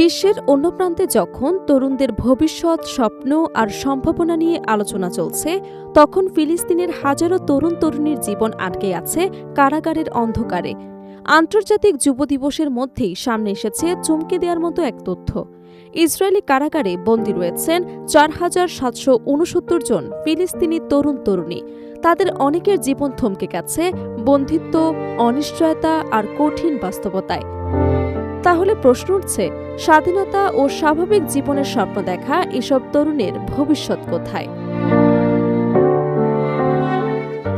বিশ্বের অন্য প্রান্তে যখন তরুণদের ভবিষ্যৎ, স্বপ্ন আর সম্ভাবনা নিয়ে আলোচনা চলছে, তখন ফিলিস্তিনের হাজারো তরুণ তরুণীর জীবন আটকে আছে কারাগারের অন্ধকারে। আন্তর্জাতিক যুব দিবসের মধ্যেই সামনে এসেছে চমকে দেওয়ার মতো এক তথ্য। ইসরায়েলি কারাগারে বন্দী রয়েছেন ৪,৭৬৯ জন ফিলিস্তিনি তরুণ তরুণী। তাদের অনেকের জীবন থমকে গেছে বন্দিত্ব, অনিশ্চয়তা আর কঠিন বাস্তবতায়। তাহলে প্রশ্ন উঠছে, স্বাধীনতা ও স্বাভাবিক জীবনের স্বপ্ন দেখা এসব তরুণের ভবিষ্যৎ কোথায়?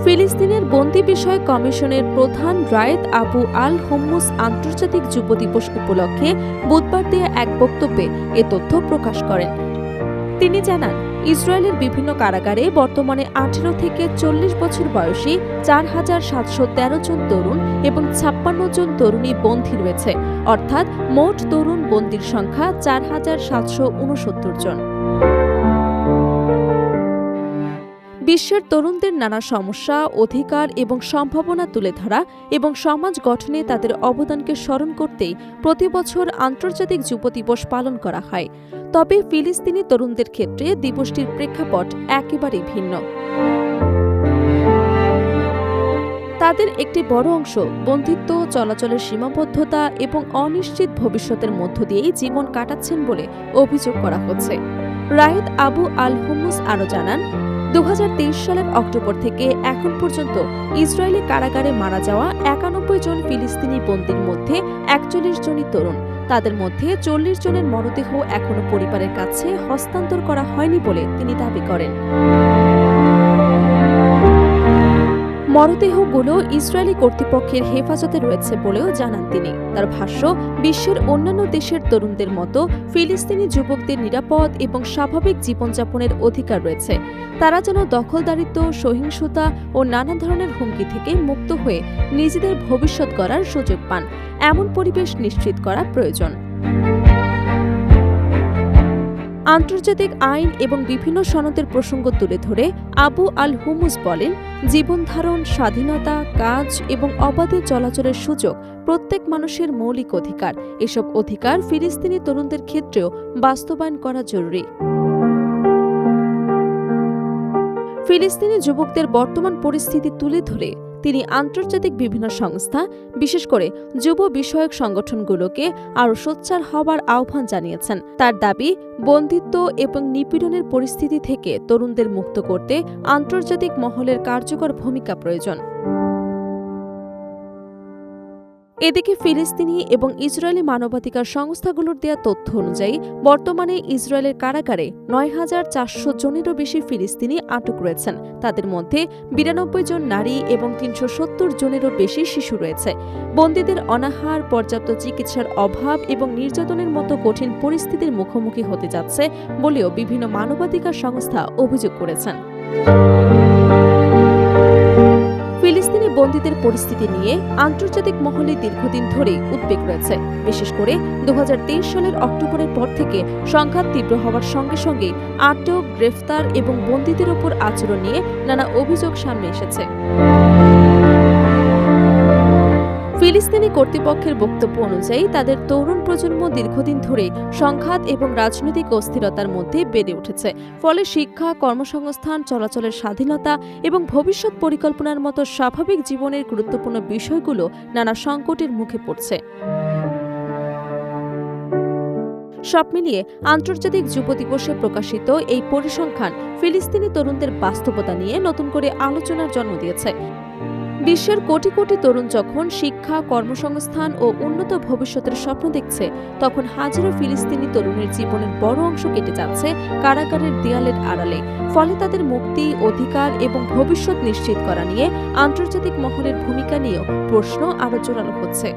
ফিলিস্তিনের বন্দি বিষয়ক কমিশনের প্রধান রায়েদ আবু আল হোম্মুস আন্তর্জাতিক যুব দিবস উপলক্ষে বুধবার দেয়া এক বক্তব্যে এ তথ্য প্রকাশ করেন। তিনি জানান, ইসরায়েলের বিভিন্ন কারাগারে বর্তমানে ১৮ থেকে ৪০ বছর বয়সী ৪,৭১৩ জন তরুণ এবং ৫৬ জন তরুণী বন্দী রয়েছে, অর্থাৎ মোট তরুণ বন্দীর সংখ্যা ৪,৭৬৯ জন। বিশ্বের তরুণদের নানা সমস্যা, অধিকার এবং সম্ভাবনা তুলে ধরা এবং সমাজ গঠনে তাদের অবদানকে স্মরণ করতেই প্রতি বছর আন্তর্জাতিক যুব দিবস পালন করা হয়। তবে ফিলিস্তিনি তরুণদের ক্ষেত্রে দিবসটির প্রেক্ষাপট একেবারেই ভিন্ন। তাদের একটি বড় অংশ বন্দিত্ব, চলাচলের সীমাবদ্ধতা এবং অনিশ্চিত ভবিষ্যতের মধ্য দিয়েই জীবন কাটাচ্ছেন বলে অভিযোগ করা হচ্ছে। রায়েদ আবু আল হোম্মুস আরও জানান, ২০২৩ সালের অক্টোবর থেকে এখন পর্যন্ত ইসরায়েলি কারাগারে মারা যাওয়া ৯১ জন ফিলিস্তিনি বন্দীর মধ্যে ৪১ জনই তরুণ। তাদের মধ্যে ৪০ জনের মরদেহ এখনও পরিবারের কাছে হস্তান্তর করা হয়নি বলে তিনি দাবি করেন। মরদেহগুলো ইসরায়েলি কর্তৃপক্ষের হেফাজতে রয়েছে বলেও জানান তিনি। তার ভাষ্য, বিশ্বের অন্যান্য দেশের তরুণদের মতো ফিলিস্তিনি যুবকদের নিরাপদ এবং স্বাভাবিক জীবনযাপনের অধিকার রয়েছে। তারা যেন দখলদারিত্ব, সহিংসতা ও নানা ধরনের হুমকি থেকে মুক্ত হয়ে নিজেদের ভবিষ্যৎ গড়ার সুযোগ পান, এমন পরিবেশ নিশ্চিত করা প্রয়োজন। আন্তর্জাতিক আইন এবং বিভিন্ন সনদের প্রসঙ্গ তুলে ধরে আবু আল হোম্মুস বলেন, জীবনধারণ, স্বাধীনতা, কাজ এবং অবাধে চলাচলের সুযোগ প্রত্যেক মানুষের মৌলিক অধিকার। এসব অধিকার ফিলিস্তিনি তরুণদের ক্ষেত্রেও বাস্তবায়ন করা জরুরি। ফিলিস্তিনি যুবকদের বর্তমান পরিস্থিতি তুলে ধরে তিনি আন্তর্জাতিক বিভিন্ন সংস্থা, বিশেষ করে যুব বিষয়ক সংগঠনগুলোকে আরও সোচ্চার হবার আহ্বান জানিয়েছেন। তার দাবি, বন্দিত্ব এবং নিপীড়নের পরিস্থিতি থেকে তরুণদের মুক্ত করতে আন্তর্জাতিক মহলের কার্যকর ভূমিকা প্রয়োজন। এদিকে ফিলিস্তিনি এবং ইসরায়েলি মানবাধিকার সংস্থাগুলোর দেয়া তথ্য অনুযায়ী বর্তমানে ইসরায়েলের কারাগারে ৯,৪০০ জনেরও বেশি ফিলিস্তিনি আটক রয়েছেন। তাদের মধ্যে ৯২ জন নারী এবং ৩৭০ জনেরও বেশি শিশু রয়েছে। বন্দীদের অনাহার, পর্যাপ্ত চিকিৎসার অভাব এবং নির্যাতনের মতো কঠিন পরিস্থিতির মুখোমুখি হতে যাচ্ছে বলেও বিভিন্ন মানবাধিকার সংস্থা অভিযোগ করেছেন। ফিলিস্তিনি বন্দীদের পরিস্থিতি নিয়ে আন্তর্জাতিক মহলে দীর্ঘদিন ধরেই উদ্বেগ রয়েছে। বিশেষ করে ২০২৩ সালের অক্টোবরের পর থেকে সংঘাত তীব্র হওয়ার সঙ্গে সঙ্গে আটক, গ্রেফতার এবং বন্দীদের ওপর আচরণ নিয়ে নানা অভিযোগ সামনে এসেছে। ফিলিস্তিনি কর্তৃপক্ষের বক্তব্য অনুযায়ী তাদের তরুণ প্রজন্ম দীর্ঘদিন ধরে সংঘাত এবং রাজনৈতিক অস্থিরতার মধ্যে বেড়ে উঠেছে। ফলে শিক্ষা, কর্মসংস্থান, চলাচলের স্বাধীনতা এবং ভবিষ্যৎ পরিকল্পনার মতো স্বাভাবিক জীবনের গুরুত্বপূর্ণ বিষয়গুলো নানা সংকটের মুখে পড়ছে। সব মিলিয়ে আন্তর্জাতিক যুব দিবসে প্রকাশিত এই পরিসংখ্যান ফিলিস্তিনি তরুণদের বাস্তবতা নিয়ে নতুন করে আলোচনার জন্ম দিয়েছে। বিশ্বের কোটি কোটি তরুণ যখন শিক্ষা, কর্মসংস্থান ও উন্নত ভবিষ্যতের স্বপ্ন দেখছে, তখন হাজারো ফিলিস্তিনি তরুণের জীবনের বড় অংশ কেটে যাচ্ছে কারাগারের দেয়ালের আড়ালে। ফলে তাদের মুক্তি, অধিকার এবং ভবিষ্যৎ নিশ্চিত করা নিয়ে আন্তর্জাতিক মহলের ভূমিকা নিয়েও প্রশ্ন আরও জোরালো হচ্ছে।